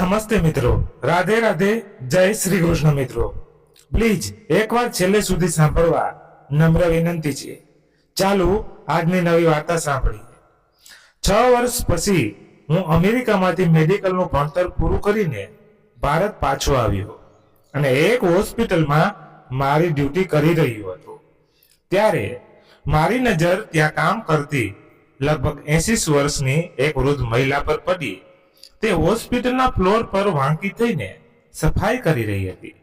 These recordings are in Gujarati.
નમસ્તે મિત્રો, રાધે રાધે, જય શ્રી કૃષ્ણ મિત્રો. પ્લીઝ એકવાર છેલ્લે સુધી સાંભળવા નમ્ર વિનંતી છે. ચાલો આજની નવી વાર્તા સાંભળીએ. 6 વર્ષ પછી હું અમેરિકામાંથી મેડિકલનું ભણતર પૂરું કરીને ભારત પાછો આવ્યો અને એક હોસ્પિટલમાં મારી ડ્યુટી કરી રહ્યો હતો. ત્યારે મારી નજર ત્યાં કામ કરતી લગભગ 80 વર્ષની એક વૃદ્ધ મહિલા પર પડી. તે હોસ્પિટલના ફ્લોર પર વાંકી થઈને સફાઈ કરી રહી હતી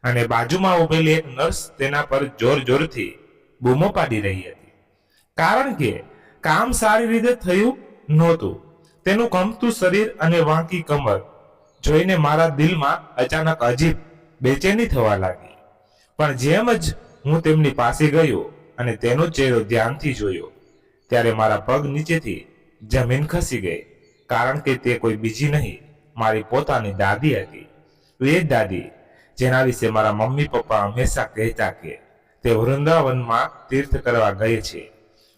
અને બાજુમાં ઉભેલી એક નર્સ તેના પર જોરથી બૂમો પાડી રહી હતી, કારણ કે કામ સારી રીતે થયું નહોતું. તેનું કંપતું શરીર અને વાંકી કમર જોઈને મારા દિલમાં અચાનક અજીબ બેચેની થવા લાગી. પણ જેમ જ હું તેમની પાસે ગયો અને તેનો ચહેરો ધ્યાનથી જોયો, ત્યારે મારા પગ નીચેથી જમીન ખસી ગઈ, કારણ કે તે કોઈ બીજી નહીં, મારી પોતાની દાદી હતી. એ દાદી જેના વિશે મારા મમ્મી પપ્પા હંમેશા કહેતા કે તે વૃંદાવનમાં તીર્થ કરવા ગઈ છે.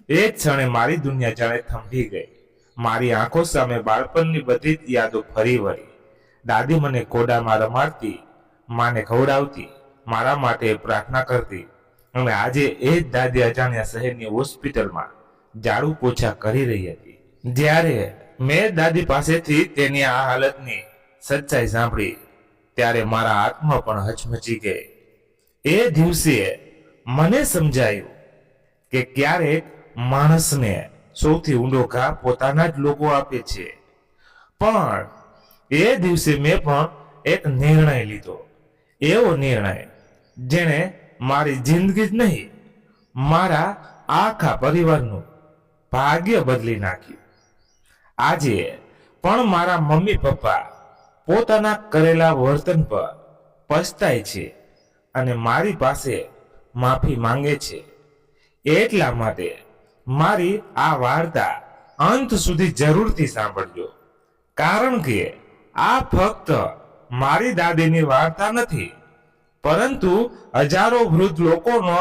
એ જ ક્ષણે મારી દુનિયા જાણે થંભી ગઈ. મારી આંખો સામે બાળપણની બધી જ યાદો ફરી વળી. દાદી મને ઘોડામાં રમાડતી, માને ખવડાવતી, મારા માટે પ્રાર્થના કરતી, અને આજે એ જ દાદી અજાણ્યા શહેરની હોસ્પિટલમાં ઝાડુ પોછા કરી રહી હતી. જ્યારે મેં દાદી પાસેથી તેની આ હાલતની સચ્ચાઈ સાંભળી, ત્યારે મારા હાથમાં પણ હચમચી ગઈ. એ દિવસે મને સમજાયું કે ક્યારેક માણસને સૌથી ઊંડો ઘા પોતાના જ લોકો આપે છે. પણ એ દિવસે મેં પણ એક નિર્ણય લીધો, એવો નિર્ણય જેણે મારી જિંદગી જ નહીં, મારા આખા પરિવારનું ભાગ્ય બદલી નાખ્યું. આજે પણ મારા મમ્મી પપ્પા પોતાના કરેલા વર્તન પર પછતાય છે અને મારી પાસે માફી માંગે છે. એટલા માટે મારી આ વાર્તા અંત સુધી જરૂરથી સાંભળજો, કારણ કે આ ફક્ત મારી દાદીની વાર્તા નથી, પરંતુ હજારો વૃદ્ધ લોકોનો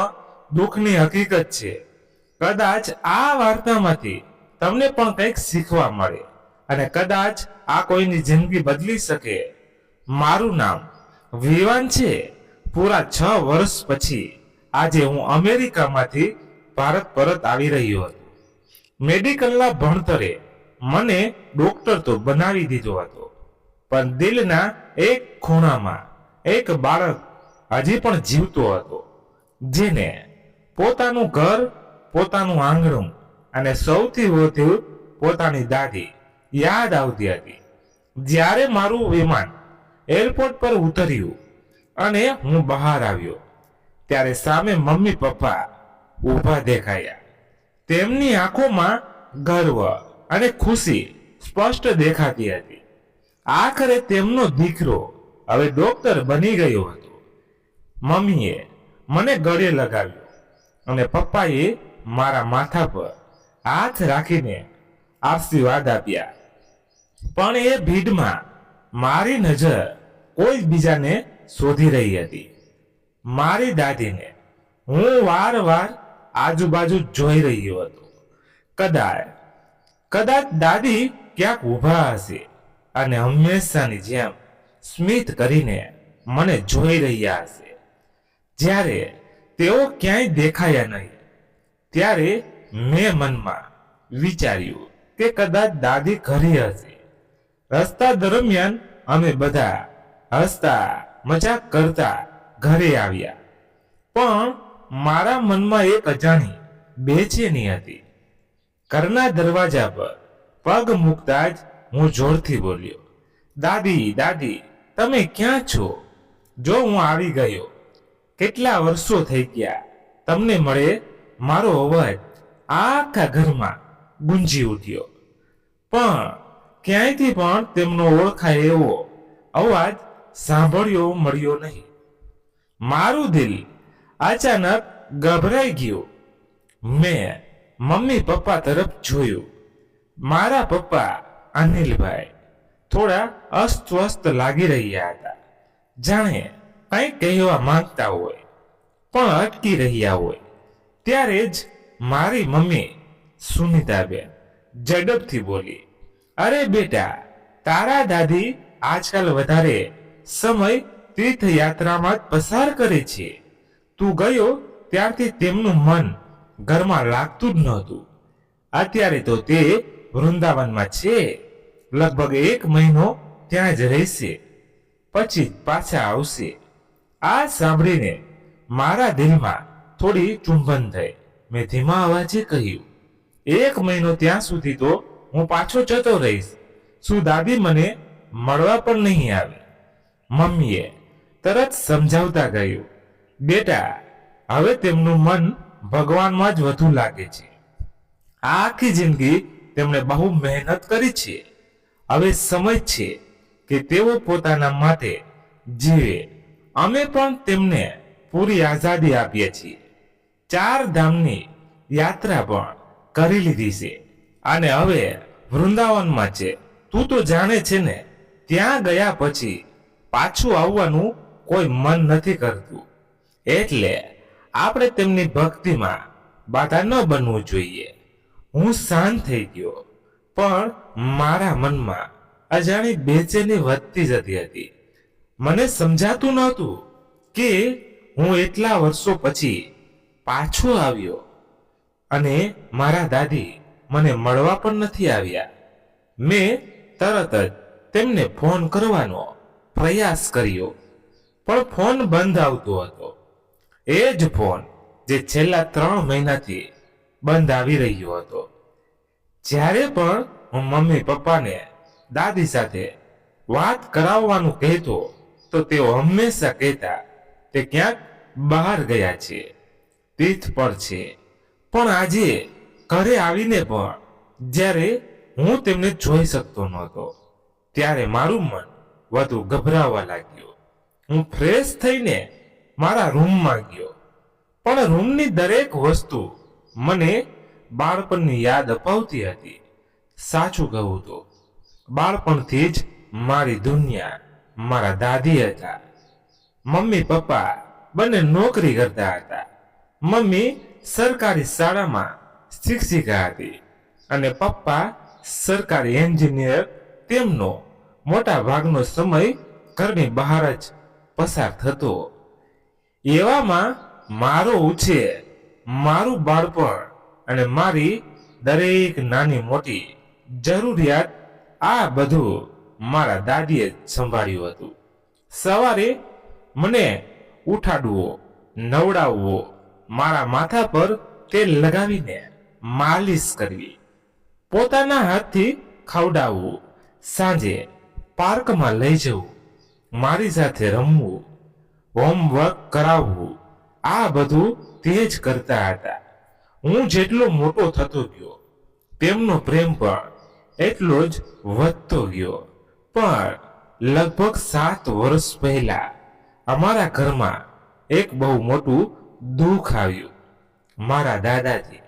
દુઃખની હકીકત છે. કદાચ આ વાર્તામાંથી તમને પણ કંઈક શીખવા મળે અને કદાચ આ કોઈની જિંદગી બદલી શકે. મારું નામ વિવાન છે. પૂરા 6 વર્ષ પછી આજે હું અમેરિકામાંથી ભારત પરત આવી રહ્યો હતો. મેડિકલના ભણતરે મને ડોક્ટર તો બનાવી દીધો હતો, પણ દિલના એક ખૂણામાં એક બાળક હજી પણ જીવતો હતો, જેને પોતાનું ઘર, પોતાનું આંગણું અને સૌથી વધુ પોતાની દાદી યાદ આવતી હતી. જ્યારે મારું વિમાન એરપોર્ટ પર ઉતર્યું અને હું બહાર આવ્યો, ત્યારે સામે મમ્મી પપ્પા ઊભા દેખાયા. તેમની આંખોમાં ગર્વ અને ખુશી સ્પષ્ટ દેખાતી હતી. આખરે તેમનો દીકરો હવે ડોક્ટર બની ગયો હતો. મમ્મીએ મને ગળે લગાવ્યો અને પપ્પાએ મારા માથા પર હાથ રાખીને આશીર્વાદ આપ્યા. પણ એ ભીડમાં મારી નજર કોઈ બીજાને શોધી રહી હતી. મારી દાદીને હું વારંવાર આજુબાજુ જોઈ રહ્યો હતો. કદાચ દાદી ક્યાંક ઊભા હશે અને હંમેશાની જેમ સ્મિત કરીને મને જોઈ રહ્યા હશે. જ્યારે તેઓ ક્યાંય દેખાયા નહીં, ત્યારે મેં મનમાં વિચાર્યું કે કદાચ દાદી ઘરે હશે. રસ્તા દરમિયાન અમે બધા હસતા મજાક કરતા ઘરે આવ્યા, પણ મારા મનમાં એક અજાણી બેચેની હતી. ઘરના દરવાજા પર પગ મૂકતા જ હું જોરથી બોલ્યો, દાદી, દાદી, તમે ક્યાં છો? જો હું આવી ગયો. કેટલા વર્ષો થઈ ગયા તમને મળે. મારો અવાજ આખા ઘરમાં ગુંજી ઉઠ્યો, પણ ક્યાંયથી પણ તેમનો ઓળખાય એવો અવાજ સાંભળ્યો મળ્યો નહીં. મારું દિલ અચાનક ગભરાઈ ગયું. મેં મમ્મી પપ્પા તરફ જોયું. મારા પપ્પા અનિલભાઈ થોડા અસ્વસ્થ લાગી રહ્યા હતા, જાણે કંઈક કહેવા માંગતા હોય પણ અટકી રહ્યા હોય. ત્યારે જ મારી મમ્મી સુનિતાબેન ઝડપથી બોલી, અરે બેટા, તારા દાદી આજકાલ વધારે સમય તીર્થયાત્રામાં જ પસાર કરે છે. તું ગયો ત્યારથી તેમનું મન ઘરમાં લાગતું જ નહોતું. અત્યારે તો તે વૃંદાવનમાં છે. લગભગ 1 મહિનો ત્યાં જ રહેશે, પછી પાછા આવશે. આ સાંભળીને મારા દિલમાં થોડી ચુંબન થઈ. મેં ધીમા અવાજે કહ્યું, 1 મહિનો ત્યાં સુધી તો હું પાછો જતો રહીશ. શું દાદી મને મળવા પણ નહીં આવે? મમ્મીએ તરત સમજાવતા કહ્યું, બેટા, હવે તેમનું મન ભગવાનમાં જ વધુ લાગે છે. આખી જિંદગી તેમણે બહુ મહેનત કરી છે. હવે સમય છે કે તેઓ પોતાના માટે જીવે. અમે પણ તેમને પૂરી આઝાદી આપીએ છીએ. 4 ધામની યાત્રા પણ કરી લીધી છે અને હવે વૃંદાવનમાં છે. તું તો જાણે છે ને, ત્યાં ગયા પછી પાછું આવવાનું કોઈ મન નથી કરતું. એટલે આપણે તેમની ભક્તિમાં બાધા ન બનવું જોઈએ. હું શાંત થઈ ગયો, પણ મારા મનમાં અજાણી બેચેની વધતી જતી હતી. મને સમજાતું નહોતું કે હું એટલા વર્ષો પછી પાછો આવ્યો અને મારા દાદી મને મળવા પણ નથી આવ્યા. મેં તરત જ તેમને ફોન કરવાનો પ્રયાસ કર્યો, પણ ફોન બંધ આવતો હતો. એ જ ફોન જે છેલ્લા 3 મહિનાથી બંધ આવી રહ્યો હતો. જ્યારે પણ હું મમ્મી પપ્પાને દાદી સાથે વાત કરાવવાનું કહેતો તો તેઓ હંમેશા કહેતા તે ક્યાંક બહાર ગયા છે, તીર્થ પર છે. પણ આજે ઘરે આવીને પણ જ્યારે હું તેમને જોઈ શકતો નહોતો, ત્યારે મારું મન વધુ ગભરાવા લાગ્યું. હું ફ્રેશ થઈને મારા રૂમમાં ગયો, પણ રૂમની દરેક વસ્તુ મને બાળપણની યાદ અપાવતી હતી. સાચું કહું તો બાળપણથી જ મારી દુનિયા મારા દાદી હતા. મમ્મી પપ્પા બંને નોકરી કરતા હતા. મમ્મી સરકારી શાળામાં શિક્ષિકા હતી અને પપ્પા સરકારી એન્જિનિયર. તેમનો મોટા ભાગનો સમય ઘરની બહાર જ પસાર થતો. એવામાં મારો ઉછેર, મારું બાળપણ અને મારી દરેક નાની મોટી જરૂરિયાત, આ બધું મારા દાદીએ સંભાળ્યું હતું. સવારે મને ઉઠાડવો, નવડાવવો, મારા માથા પર તેલ લગાવીને માલિશ કરવી, પોતાના હાથથી ખવડાવવું, સાંજે પાર્કમાં લઈ જવું, મારી સાથે રમવું, હોમવર્ક કરાવવું, આ બધું તે જ કરતા હતા. હું જેટલો મોટો થતો ગયો, તેમનો પ્રેમ પણ એટલો જ વધતો ગયો. પણ લગભગ 7 વર્ષ પહેલા અમારા ઘરમાં એક બહુ મોટું દુઃખ આવ્યું. મારા દાદાજી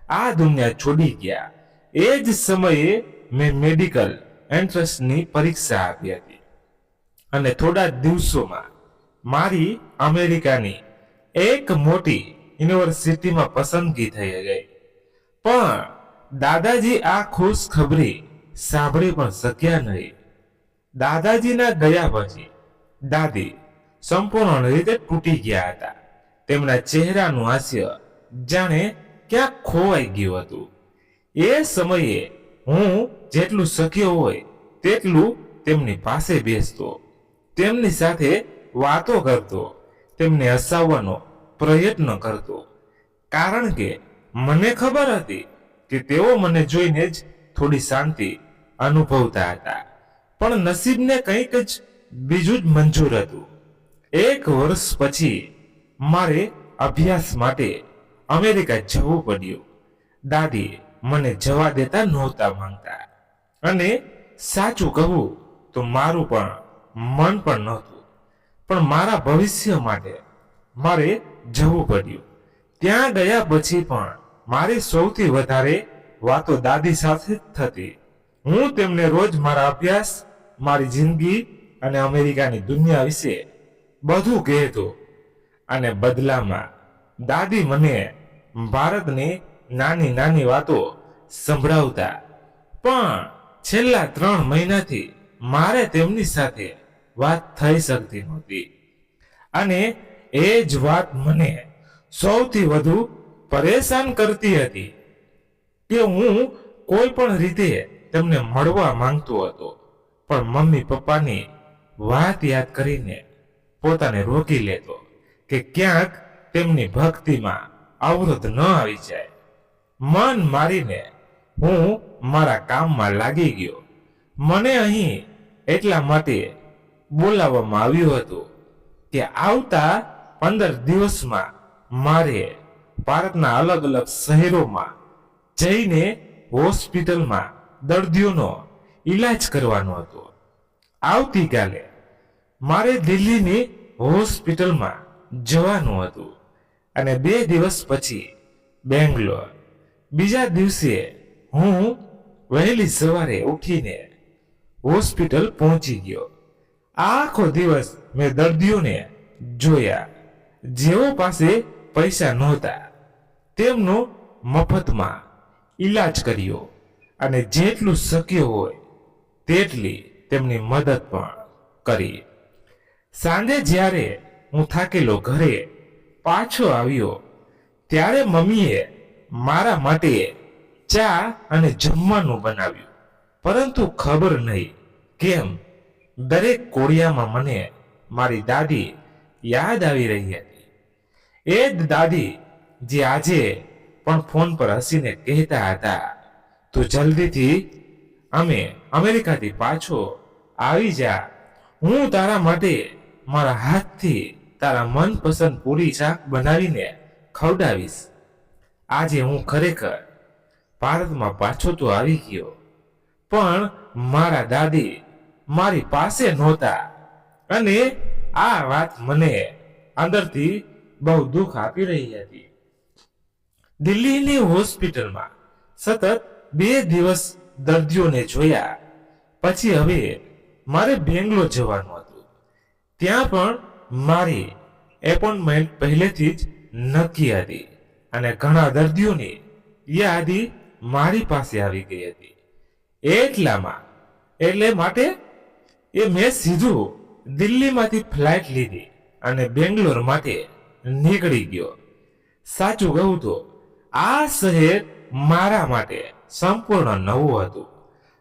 આ દુનિયા છોડી ગયા. એ જ સમયે મેં મેડિકલ એન્ટ્રન્સની પરીક્ષા આપી હતી અને થોડા દિવસોમાં મારી અમેરિકાની એક મોટી યુનિવર્સિટીમાં પસંદગી થઈ ગઈ. પણ દાદાજી આ ખુશ ખબરી સાંભળી પણ શક્યા નહીં. દાદાજીના ગયા પછી દાદી સંપૂર્ણ રીતે તૂટી ગયા હતા. તેમના ચહેરાનું હાસ્ય જાણે ક્યાંક ખોવાઈ ગયું હતું. એ સમયે હું જેટલું શક્ય હોય તેટલું તેમની પાસે બેસતો, તેમની સાથે વાતો કરતો, તેમને હસાવવાનો પ્રયત્ન કરતો, કારણ કે મને ખબર હતી કે તેઓ મને જોઈને જ થોડી શાંતિ અનુભવતા હતા. પણ નસીબને કંઈક જ બીજું જ મંજૂર હતું. 1 વર્ષ પછી મારે અભ્યાસ માટે અમેરિકા જવું પડ્યું. દાદી મને જવા દેતા નહોતા માંગતા અને સાચું કહું તો મારું પણ મન પણ નહોતું. પણ મારા ભવિષ્ય માટે મારે જવું પડ્યું. ત્યાં ગયા પછી પણ મારી સૌથી વધારે વાતો દાદી સાથે જ થતી. હું તેમને રોજ મારા અભ્યાસ, મારી જિંદગી અને અમેરિકાની દુનિયા વિશે બધું કહેતો અને બદલામાં દાદી મને ભારતની નાની નાની વાતો સંભળાવતા. પણ છેલ્લા 3 મહિનાથી મારે તેમની સાથે વાત થઈ શકતી નહોતી. અને એ જ વાત મને સૌથી વધુ પરેશાન કરતી હતી કે હું કોઈ પણ રીતે તેમને મળવા માંગતો હતો, પણ મમ્મી પપ્પાની વાત યાદ કરીને પોતાને રોકી લેતો કે ક્યાંક તેમની ભક્તિમાં અવરોધ ન આવી જાય. મન મારીને હું મારા કામમાં લાગી ગયો. મને અહીં એટલા માટે બોલાવવામાં આવ્યું હતું કે આવતા 15 દિવસમાં મારે ભારતના અલગ અલગ શહેરોમાં જઈને હોસ્પિટલમાં દર્દીઓનો ઈલાજ કરવાનો હતો. આવતીકાલે મારે દિલ્હીની હોસ્પિટલમાં જવાનું હતું અને 2 દિવસ પછી બેંગ્લોર. બીજા દિવસે હું વહેલી સવારે ઉઠીને હોસ્પિટલ પહોંચી ગયો. આખો દિવસ મેં દર્દીઓને જોયા જેઓ પાસે પૈસા નહોતા. તેમનો મફતમાં ઈલાજ કર્યો અને જેટલું શક્ય હોય તેટલી તેમની મદદ પણ કરી. સાંજે જ્યારે હું થાકેલો ઘરે પાછો આવ્યો ત્યારે મમ્મીએ મારા માટે ચા અને જમવાનું બનાવ્યું. પરંતુ ખબર નહીં કેમ દરેક કોડિયામાં મને મારી દાદી યાદ આવી રહી હતી. એ જ દાદી જે આજે પણ ફોન પર હસીને કહેતા હતા, તું જલ્દીથી અમે અમેરિકાથી પાછો આવી જા, હું તારા માટે મારા હાથથી તારા મનપસંદ પૂરી શાક બનાવીને ખવડાવીશ. આજે હું ખરેખર ભારતમાં પાછો તો આવી ગયો, પણ મારા દાદી મારી પાસે નહોતા અને આ વાત મને અંદરથી બહુ દુઃખ આપી રહી હતી. દિલ્હીની હોસ્પિટલમાં સતત 2 દિવસ દર્દીઓને જોયા પછી હવે મારે બેંગ્લોર જવાનું હતું. ત્યાં પણ મારી એપોઇન્ટમેન્ટ પહેલેથી જ નક્કી હતી અને ઘણા દર્દીઓની યાદી મારી પાસે આવી ગઈ હતી. એટલે માટે મેં સીધું દિલ્હીમાંથી ફ્લાઇટ લીધી અને બેંગ્લોર માટે નીકળી ગયો. સાચું કહું તો આ શહેર મારા માટે સંપૂર્ણ નવું હતું.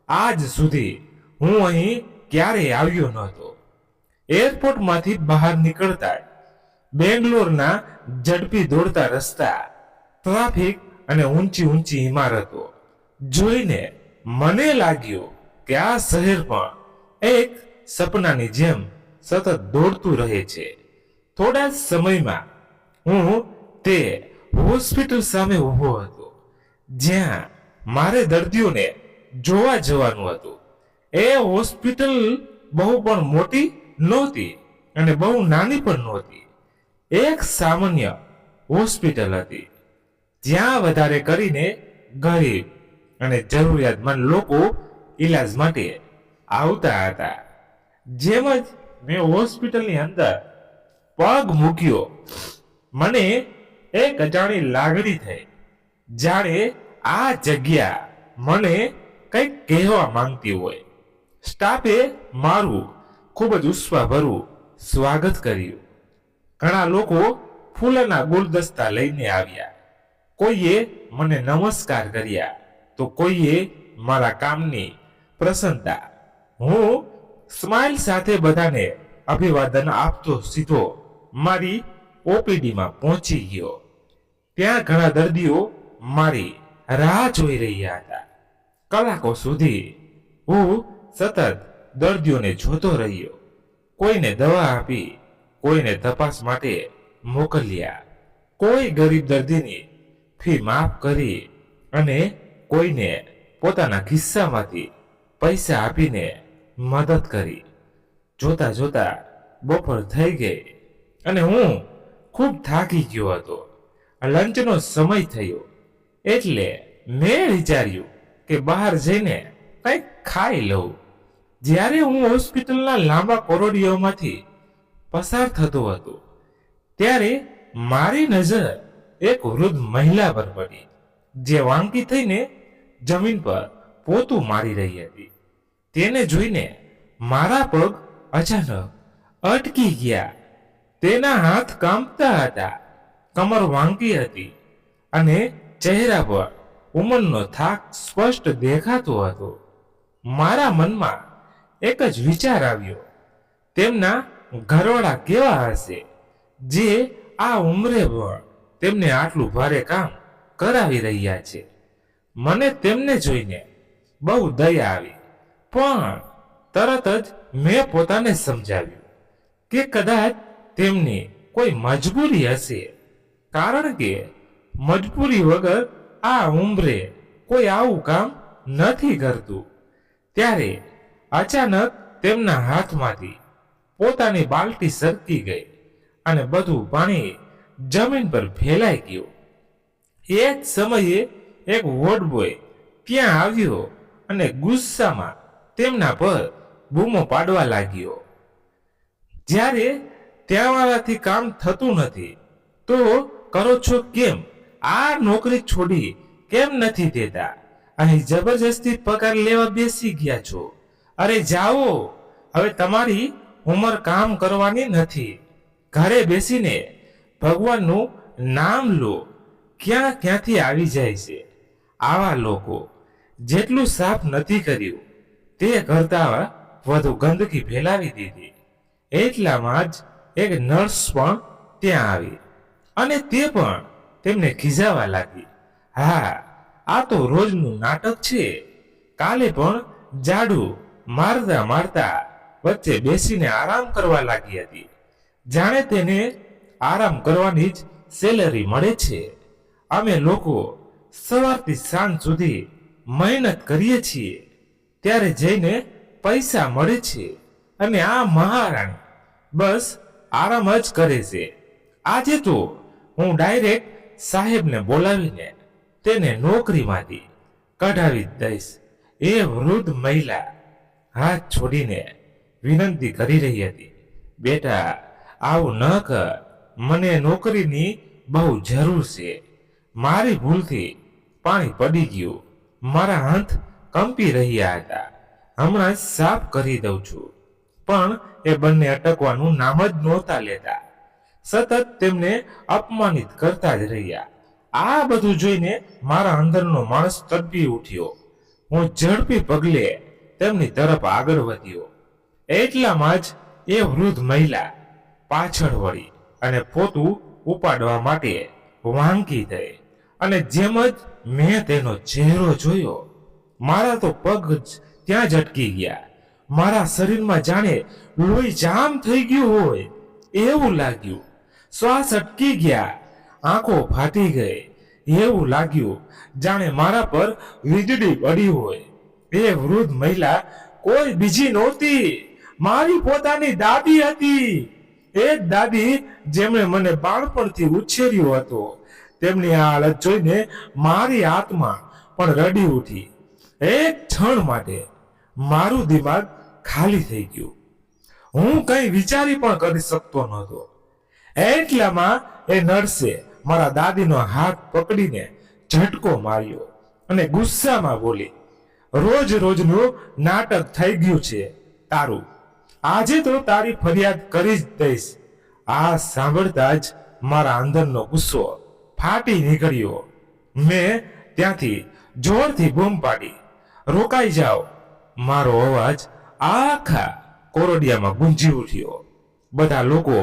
આજ સુધી હું અહીં ક્યારેય આવ્યો નહોતો. એરપોર્ટમાંથી બહાર નીકળતા બેંગ્લોરના ઝડપી દોડતા રસ્તા, ટ્રાફિક અને ઊંચી ઊંચી ઇમારતો જોઈને મને લાગ્યું કે આ શહેર પણ એક સપનાની જેમ સતત દોડતું રહે છે. થોડા જ સમયમાં હું તે હોસ્પિટલ સામે ઊભો હતો જ્યાં મારે દર્દીઓને જોવા જવાનું હતું. એ હોસ્પિટલ બહુ પણ મોટી નહોતી અને બહુ નાની પણ નહોતી. એક સામાન્ય હોસ્પિટલ હતી જ્યાં વધારે કરીને ગરીબ અને જરૂરિયાતમંદ લોકો ઈલાજ માટે આવતા હતા. જેમ જ મેં હોસ્પિટલની અંદર પગ મૂક્યો મને એક અજાણી લાગણી થઈ, જાણે આ જગ્યા મને કંઈક કહેવા માંગતી હોય. સ્ટાફે મારું ખૂબ જ ઉષ્માભર્યું સ્વાગત કર્યું. ઘણા લોકો ફૂલના ગુલદસ્તા લઈને આવ્યા. કોઈએ મને નમસ્કાર કર્યા તો કોઈએ મારા કામની પ્રશંસા. હું સ્માઇલ સાથે બધાને અભિવાદન આપતો સીધો મારી ઓપીડીમાં પહોંચી ગયો. ત્યાં ઘણા દર્દીઓ મારી રાહ જોઈ રહ્યા હતા. કલાકો સુધી હું સતત દર્દીઓને જોતો રહ્યો. કોઈને દવા આપી, કોઈને તપાસ માટે મોકલ્યા, કોઈ ગરીબ દર્દીની ફી માફ કરી અને કોઈને પોતાના ખિસ્સામાંથી પૈસા આપીને મદદ કરી. જોતા જોતા બપોર થઈ ગઈ અને હું ખૂબ થાકી ગયો હતો. લંચનો સમય થયો એટલે મેં વિચાર્યું કે બહાર જઈને કંઈક ખાઈ લઉં. જ્યારે હું હોસ્પિટલના લાંબા કોરિડોરમાંથી પસાર થતો હતો ત્યારે મારી નજર એક વૃદ્ધ મહિલા પર પડી જે વાંકી થઈને જમીન પર પોતું મારી રહી હતી. તેને જોઈને મારા પગ અચાનક અટકી ગયા. તેના હાથ કાંપતા હતા, કમર વાંકી હતી અને ચહેરા પર ઉંમરનો થાક સ્પષ્ટ દેખાતો હતો. મારા મનમાં એક જ વિચાર આવ્યો, તેમના ઘરવાળા કેવા હશે જે આ ઉંમરે પણ તેમને આટલું ભારે કામ કરાવી રહ્યા છે. મને તેમને જોઈને બહુ દયા આવી, પણ તરત જ મેં પોતાને સમજાવ્યું કે કદાચ તેમની કોઈ મજબૂરી હશે, કારણ કે મજબૂરી વગર આ ઉંમરે કોઈ આવું કામ નથી કરતું. ત્યારે અચાનક તેમના હાથમાંથી પોતાની બાલટી સરકી ગઈ અને બધું પાણી જમીન પર ફેલાઈ ગયું. એ જ સમયે એક વોર્ડ બોય ત્યાં આવ્યો અને ગુસ્સામાં તેમના પર બૂમો પાડવા લાગ્યો. જ્યારે ત્યાંવાળાથી કામ થતું નથી તો કરો છો કેમ? આ નોકરી છોડી કેમ નથી દેતા? અહીં જબરજસ્તી પગાર લેવા બેસી ગયા છો. અરે જાઓ, હવે તમારી ઉંમર કામ કરવાની નથી. ઘરે બેસીને ભગવાનનું નામ લો. ક્યાં ક્યાંથી આવી જાય છે આવા લોકો. જેટલું સાફ નથી કર્યું તે કરતા વધુ ગંદકી ફેલાવી દીધી. એટલામાં જ એક નર્સ પણ ત્યાં આવી અને તે પણ તેમને ખીજાવા લાગી. હા, આ તો રોજનું નાટક છે. કાલે પણ ઝાડુ મારતા મારતા વચ્ચે બેસીને આરામ કરવા લાગી હતી, જાણે તેને આરામ કરવાની જ સેલેરી મળે છે. અમે લોકો સવારથી સાંજ સુધી મહેનત કરીએ છીએ, ત્યારે જઈને પૈસા મળે છે અને આ મહારાણી બસ આરામ જ કરે છે. આજે તો હું ડાયરેક્ટ સાહેબને બોલાવીને તેને નોકરીમાંથી કઢાવી દઈશ. એ વૃદ્ધ મહિલા હાથ છોડીને વિનંતી કરી રહી હતી, બેટા આવું ન કર. મને નોકરીની બહુ જરૂર છે. મારી ભૂલથી પાણી પડી ગયું. મારા હાથ કંપી રહ્યા હતા. હમણાં જ સાફ કરી દઉં છું. પણ એ બંને અટકવાનું નામ જ નહોતા લેતા. સતત તેમને અપમાનિત કરતા જ રહ્યા. આ બધું જોઈને મારા અંદરનો માણસ તડપી ઉઠ્યો. હું ઝડપી પગલે તેમની તરફ આગળ વધ્યો. એટલામાં જ એ વૃદ્ધ મહિલા પાછળ વળી અને પોતું ઉપાડવા માટે વાંકી થઈ અને જેમ જ મેં તેનો ચહેરો જોયો, મારા તો પગ જ ત્યાં જ અટકી ગયા. મારા શરીરમાં જાણે લોહી જામ થઈ ગયું હોય એવું લાગ્યું. શ્વાસ અટકી ગયા, આંખો ફાટી ગઈ. એવું લાગ્યું જાણે મારા પર વીજળી પડી હોય. એ વૃદ્ધ મહિલા કોઈ બીજી નહોતી, મારી પોતાની દાદી હતી. એ જ દાદી જેમણે મને બાળપણથી ઉછેર્યો હતો. તેમની આ હાલત જોઈને મારી આત્મા પણ રડી ઉઠી. એક ક્ષણ માટે મારું દિમાગ ખાલી થઈ ગયું. હું કંઈ વિચારી પણ કરી શકતો નહોતો. એટલામાં એ નર્સે મારા દાદીનો હાથ પકડીને ઝટકો માર્યો અને ગુસ્સામાં બોલી, રોજ રોજનું નાટક થઈ ગયું છે તારું. આજે તો તારી ફરિયાદ કરી જ દઈશ. આ સાંભળતા જ મારા અંદરનો ગુસ્સો ફાટી નીકળ્યો. મેં ત્યાંથી જોરથી બૂમ પાડી, રોકાઈ જાઓ. મારો અવાજ આખા કોરડિયામાં ગુંજી ઉઠ્યો. બધા લોકો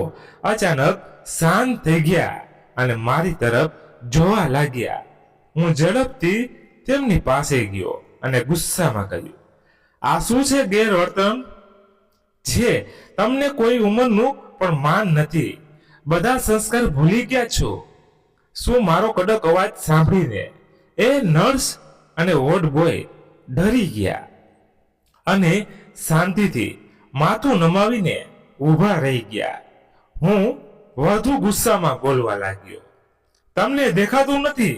અચાનક શાંત થઈ ગયા અને મારી તરફ જોવા લાગ્યા. હું ઝડપથી તેમની પાસે ગયો અને ગુસ્સામાં કહ્યું, આ શું છે ગેરવર્તન છે? તમને કોઈ ઉંમરનું પણ માન નથી. બધા સંસ્કાર ભૂલી ગયા છો. શું મારો કડક અવાજ સાંભળીને એ નર્સ અને વોર્ડ બોય ડરી ગયા અને શાંતિથી માથું નમાવીને ઊભા રહી ગયા. હું વધુ ગુસ્સામાં બોલવા લાગ્યો, તમને દેખાતું નથી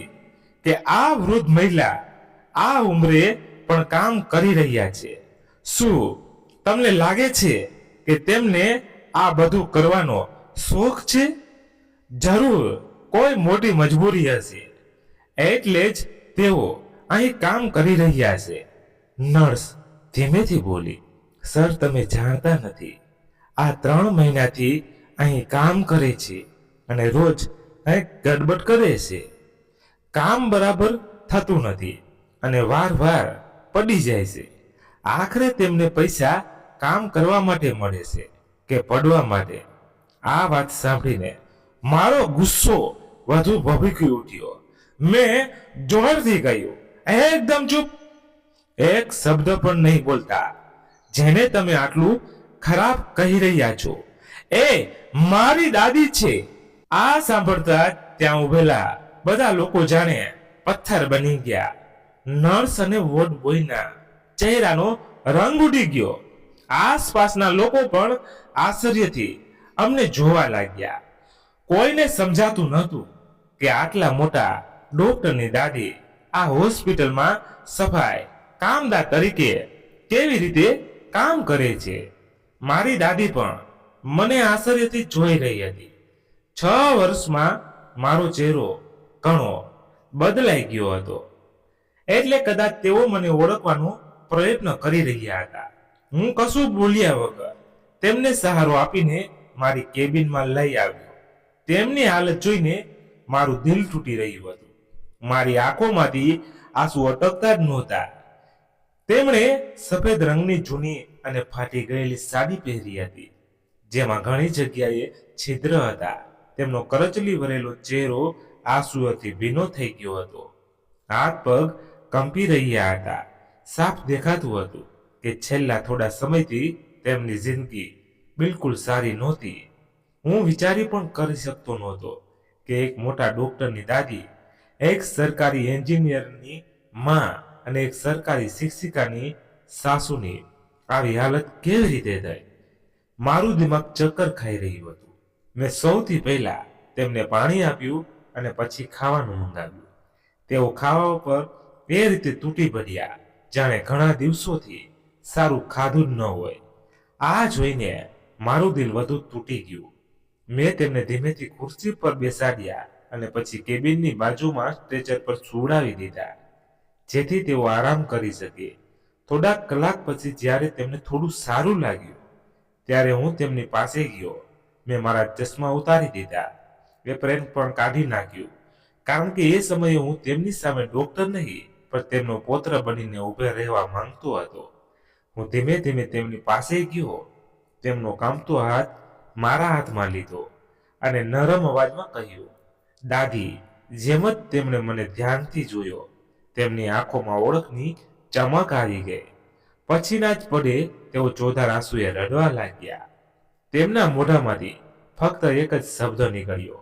કે આ વૃદ્ધ મહિલા આ ઉંમરે પણ કામ કરી રહ્યા છે? શું તમને લાગે છે કે તેમને આ બધું કરવાનો શોખ છે? જરૂર કોઈ મોટી મજબૂરી હશે, એટલે જ તેઓ અહીં કામ કરી રહ્યા છે. નર્સ ધીમેથી બોલી, સર, તમે જાણતા નથી, આ 3 મહિનાથી અહીં કામ કરે છે અને રોજ કંઈક ગડબડ કરે છે. કામ બરાબર થતું નથી અને વાર પડી જાય છે. આખરે તેમને પૈસા કામ કરવા માટે મળે છે કે પડવા માટે? આ વાત સાંભળીને મારો ગુસ્સો વધુ ભભૂકી ઉઠ્યો. મેં જોરથી કહ્યું, એકદમ ચૂપ, એક શબ્દ પણ નહીં બોલતા. જેને તમે આટલું ખરાબ કહી રહ્યા છો એ મારી દાદી છે. આ સાંભળતા જ ત્યાં ઉભેલા બધા લોકો જાણે પથ્થર બની ગયા. નર્સ અને વોર્ડ બોયના ચહેરાનો રંગ ઉડી ગયો. આસપાસના લોકો પણ આશ્ચર્યથી અમને જોવા લાગ્યા. કોઈને સમજાતું નહોતું કે આટલા મોટા ડોક્ટરની દાદી આ હોસ્પિટલમાં સફાઈ કામદાર તરીકે કેવી રીતે કામ કરે છે. મારી દાદી પણ મને આશ્ચર્યથી જોઈ રહી હતી. 6 વર્ષમાં મારો ચહેરો ઘણો બદલાઈ ગયો હતો. એટલે કદાચ તેઓ મને ઓળખવાનો પ્રયત્ન કરી રહ્યા હતા. હું કશું બોલ્યા વગર તેમને સહારો આપીને મારી કેબિનમાં લઈ આવ્યો. તેમની હાલત જોઈને મારું દિલ તૂટી રહ્યું હતું. મારી આંખોમાંથી આંસુ અટકતા જ નહોતા. તેમણે સફેદ રંગની જૂની અને ફાટી ગયેલી સાડી પહેરી હતી, જેમાં ઘણી જગ્યાએ છિદ્ર હતા. તેમનો કરચલી ભરેલો ચહેરો આંસુઓથી ભીનો થઈ ગયો હતો. હાથ પગ કંપી રહ્યા હતા. સાફ દેખાતું હતું કે છેલ્લા થોડા સમયથી તેમની જિંદગી બિલકુલ સારી નહોતી. હું વિચારી પણ કરી શકતો નહોતો કે એક મોટા ડોક્ટરની દાદી, એક સરકારી એન્જિનિયરની માં અને એક સરકારી શિક્ષિકાની સાસુની આવી હાલત કેવી રીતે થઈ. મારું દિમાગ ચક્કર ખાઈ રહ્યું હતું. મેં સૌથી પહેલા તેમને પાણી આપ્યું અને પછી ખાવાનું મંગાવ્યું. તેઓ ખાવા પર એ રીતે તૂટી પડ્યા જાણે ઘણા દિવસોથી સારું ખાધું જ ન હોય. આ જોઈને મારું દિલ વધુ તૂટી ગયું. મેં તેમને ધીમેથી ખુરશી પર બેસાડ્યા અને પછી કેબિનની બાજુમાં સ્ટ્રેચર પર સુવડાવી દીધા, જેથી તેઓ આરામ કરી શકે. થોડાક કલાક પછી જ્યારે તેમને થોડું સારું લાગ્યું ત્યારે હું તેમની પાસે ગયો. મેં મારા ચશ્મા ઉતારી દીધા, એપ્રેન પણ કાઢી નાખ્યું, કારણ કે એ સમયે હું તેમની સામે ડોક્ટર નહીં પણ તેમનો પુત્ર બનીને ઊભો રહેવા માંગતો હતો. હું ધીમે ધીમે તેમની પાસે ગયો, તેમનો કામતો હાથ મારા હાથમાં લીધો અને નરમ અવાજમાં કહ્યું, દાદી. જેમ જ તેમણે મને ધ્યાનથી જોયો, તેમની આંખોમાં ઓળખની ચમક આવી ગઈ. પછીના જ પળે તેઓ ચોધાર આંસુએ રડવા લાગ્યા. તેમના મોઢામાંથી ફક્ત એક જ શબ્દ નીકળ્યો,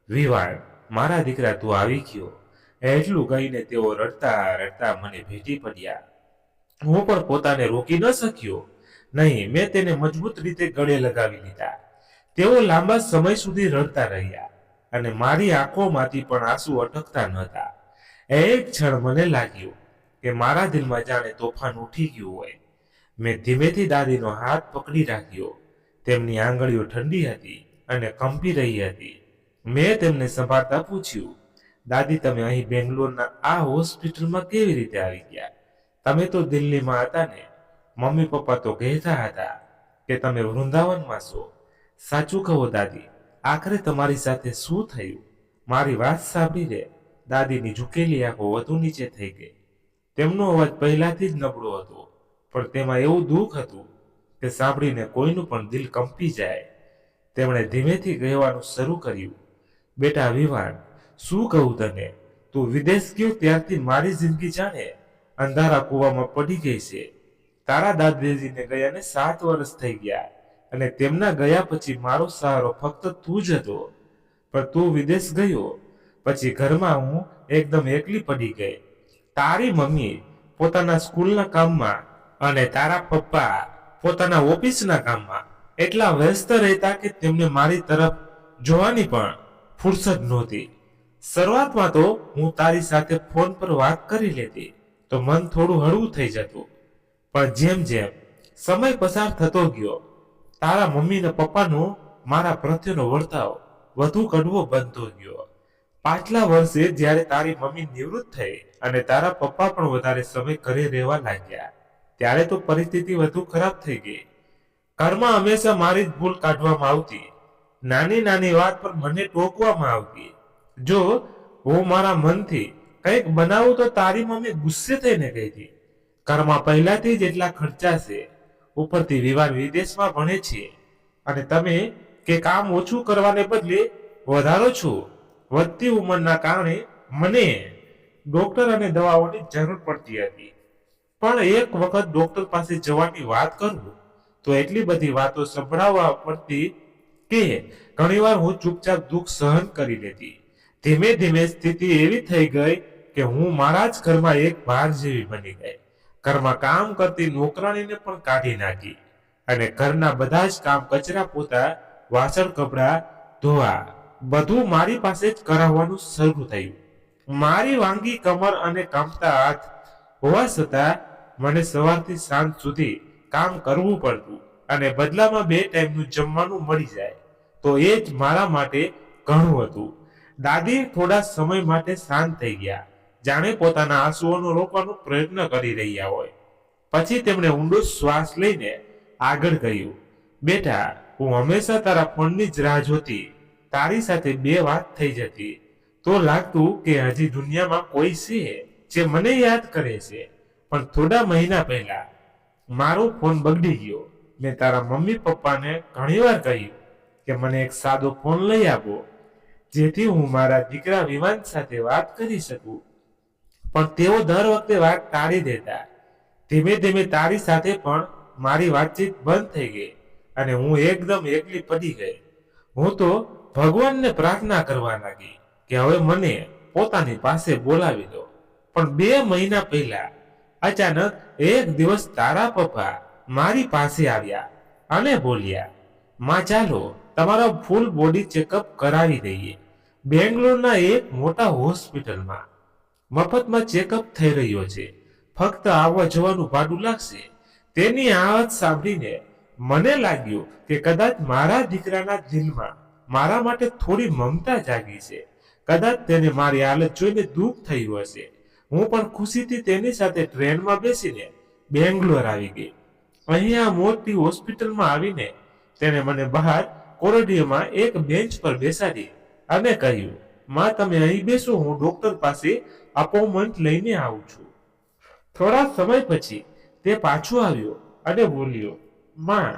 વિવાન, મારા દીકરા, તું આવી ગયો. એટલું કહીને તેઓ રડતા રડતા મને ભેટી પડ્યા. હું પણ પોતાને રોકી ન શક્યો. નહીં, મેં તેને મજબૂત રીતે ગળે લગાવી લીધા. તેઓ લાંબા સમય સુધી રડતા રહ્યા અને મારી આંખોમાંથી પણ આંસુ અટકતા નહોતા. એક ક્ષણ મને લાગ્યું કે મારા દિલમાં જાણે તોફાન ઉઠી ગયું હોય. મેં ધીમેથી દાદીનો હાથ પકડી રાખ્યો. તેમની આંગળીઓ ઠંડી હતી અને કંપી રહી હતી. મેં તેમને સંભાળતા પૂછ્યું, દાદી, તમે અહીં બેંગ્લોરના આ હોસ્પિટલમાં કેવી રીતે આવી ગયા? તમે તો દિલ્હીમાં હતા ને? મમ્મી પપ્પા તો કહેતા હતા કે તમે વૃંદાવનમાં છો. સાચું કહો દાદી, આખરે તમારી સાથે શું થયું? મારી વાત સાંભળીને દાદીની ઝૂકેલી આંખો વધુ નીચે થઈ ગઈ. તેમનો અવાજ પહેલાથી જ નબળો હતો, પણ તેમાં એવું દુઃખ હતું કે સાંભળીને કોઈનું પણ દિલ કંપી જાય. તેમણે ધીમેથી કહેવાનું શરૂ કર્યું, બેટા વિવાન, શું કહું તને? તું વિદેશ ગયો ત્યારથી મારી જિંદગી જાણે અંધારા કૂવામાં પડી ગઈ છે. તારા દાદાજીને ગયાને 7 વર્ષ થઈ ગયા અને તેમના ગયા પછી મારો સહારો ફક્ત તું જ હતો. પણ તું વિદેશ ગયો પછી ઘરમાં હું એકદમ એકલી પડી ગઈ. તારી મમ્મી પોતાના સ્કૂલના કામમાં અને તારા પપ્પા પોતાના ઓફિસના કામમાં એટલા વ્યસ્ત રહેતા કે તેમને મારી તરફ જોવાની પણ ફુરસદ નહોતી. શરૂઆતમાં તો હું તારી સાથે ફોન પર વાત કરી લેતી તો મન થોડું હળવું થઈ જતું, પણ જેમ જેમ સમય પસાર થતો ગયો તારા મમ્મી ને પપ્પાનો મારા પ્રત્યેનો વર્તાવ વધુ કડવો બનતો ગયો. પાછલા વર્ષે જ્યારે તારી મમ્મી નિવૃત્ત થઈ અને તારા પપ્પા પણ વધારે સમય ઘરે રહેવા લાગ્યા ત્યારે તો પરિસ્થિતિ વધુ ખરાબ થઈ ગઈ. ઘરમાં હંમેશા મારી જ ભૂલ કાઢવામાં આવતી. નાની નાની વાત પર મને ટોકવામાં આવતી. જો હું મારા મનથી કંઈક બનાવું તો તારી મમ્મી ગુસ્સે થઈને કહેતી, ઘરમાં પહેલાથી જ એટલા ખર્ચા છે, ઉપરથી વિવાહ વિદેશમાં ભણે છે, અને તમે કે કામ ઓછું કરવાને બદલે વધારો છો. વધતી ઉંમરના કારણે મને ડોક્ટર અને દવાઓની જરૂર પડતી હતી. પણ એક વખત ડોક્ટર પાસે જવાની વાત કરું તો એટલી બધી વાતો સંભળાવવા પડતી કે ઘણીવાર હું ચૂપચાપ દુઃખ સહન કરી લેતી. ધીમે ધીમે સ્થિતિ એવી થઈ ગઈ કે હું મારા જ ઘરમાં એક ભાર જેવી બની ગઈ. ઘરમાં કામ કરતી નોકરાણીને પણ કાઢી નાખી અને ઘરના બધા જ કામ, કચરા પોતા, વાસણ કપડા ધોવા બધું મારી પાસે જ કરાવવાનું શરૂ થયું. મારી વાંગી કમર અને કામતા હાથ હોવા છતાં મને સવારથી સાંજ સુધી કામ કરવું પડતું અને બદલામાં 2 ટાઈમનું જમવાનું મળી જાય તો એ જ મારા માટે ઘણું હતું. દાદી થોડા સમય માટે શાંત થઈ ગયા, જાણે પોતાના આંસુઓનો રોકવાનો પ્રયત્ન કરી રહ્યા હોય. પછી તેમણે ઊંડો શ્વાસ લઈને આગળ કહ્યું, બેટા, હું હંમેશા તારા ફોનની જ રાહ જોતી. તારી સાથે 2 વાત થઈ જતી તો લાગતું કે હજી દુનિયામાં કોઈ છે જે મને યાદ કરે છે. પણ થોડા મહિના પહેલા મારો ફોન બગડી ગયો. મેં તારા મમ્મી પપ્પાને ઘણીવાર કહ્યું કે મને એક સાદો ફોન લઈ આપો જેથી હું મારા દીકરા વિવાન સાથે વાત કરી શકું, પણ તેઓ દર વખતે વાત ટાળી દેતા. ધીમે ધીમે તારી સાથે પણ મારી વાતચીત બંધ થઈ ગઈ અને હું એકદમ એકલી પડી ગઈ. હું તો ભગવાનને પ્રાર્થના કરવા લાગી કે હવે મને પોતાની પાસે બોલાવી દો. પણ 2 મહિના પહેલા અચાનક એક દિવસ તારા પપ્પા મારી પાસે આવ્યા અને બોલ્યા, માં, ચાલો તમારો ફૂલ બોડી ચેકઅપ કરાવી દઈએ. બેંગ્લોરના એક મોટા હોસ્પિટલમાં મફતમાં ચેકઅપ થઈ રહ્યો છે. ફક્ત આવવા જવાનું ભાડું લાગશે. તેની આ વાત સાંભળીને મને લાગ્યું કે કદાચ મારા દીકરાના દિલમાં મારા માટે થોડી મમતા જાગી છે. કદાચ તેને મારી હાલત જોઈને દુઃખ થયું હશે. હું પણ ખુશીથી તેની સાથે ટ્રેનમાં બેસીને બેંગ્લોર આવી ગઈ. અહીંયા મોટી હોસ્પિટલમાં આવીને તેને મને બહાર કોરિડોરમાં એક બેન્ચ પર બેસાડી અને કહ્યું, માં, તમે અહીં બેસો, હું ડોક્ટર પાસે અપોઇન્ટમેન્ટ લઈને આવું છું. થોડા સમય પછી તે પાછો આવ્યો અને બોલ્યો, માં,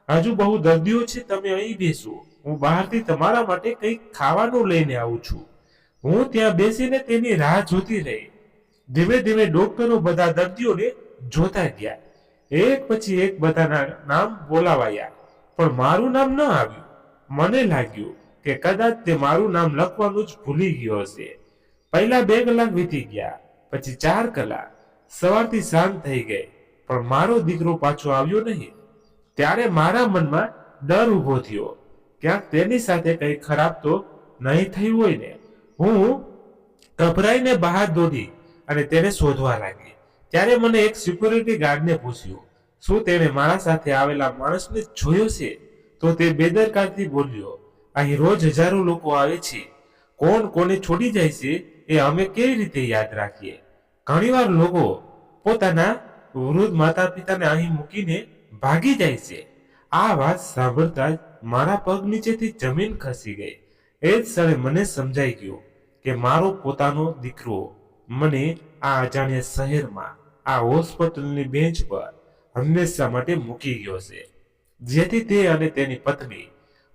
હજુ બહુ દર્દીઓ છે, તમે અહીં બેસો, હું બહારથી તમારા માટે કંઈક ખાવાનું લઈને આવું છું. હું ત્યાં બેસીને તેની રાહ જોતી રહી. ધીમે ધીમે ડોક્ટરો બધા દર્દીઓને જોતા ગયા. એક પછી એક બધાના નામ બોલાવાયા, પણ મારું નામ ન આવ્યું. મને લાગ્યું કે કદાચ તે મારું નામ લખવાનું જ ભૂલી ગયો હશે. પહેલા 2 કલાક વીતી ગયા, પછી 4 કલાક. સવારથી સાંજ થઈ ગઈ, પણ મારો દીકરો પાછો આવ્યો નહીં. ત્યારે મારા મનમાં ડર ઊભો થયો, ક્યાંક તેની સાથે કંઈ ખરાબ તો નહીં થયું હોય ને. હું ગભરાઈને બહાર દોડી અને તેને શોધવા લાગી. ત્યારે મને એક સિક્યુરિટી ગાર્ડને પૂછ્યું, શું તેણે મારા સાથે આવેલા માણસને જોયો છે? તો તે બેદરકારથી બોલ્યો, અહીં રોજ હજારો લોકો આવે છે, કોણ કોને છોડી જાય છે એ અમે કેવી રીતે યાદ રાખીએ? ઘણીવાર લોકો પોતાના વૃદ્ધ માતા પિતાને અહીં મૂકીને ભાગી જાય છે. આ વાત સાંભળતા જ મારા પગ નીચેથી જમીન ખસી ગઈ. એ જ ક્ષણે મને સમજાઈ ગયું કે મારો પોતાનો દીકરો મને આ અજાણ્યા શહેરમાં, આ હોસ્પિટલની બેન્ચ પર હંમેશા માટે મૂકી ગયો છે, જેથી તે અને તેની પત્ની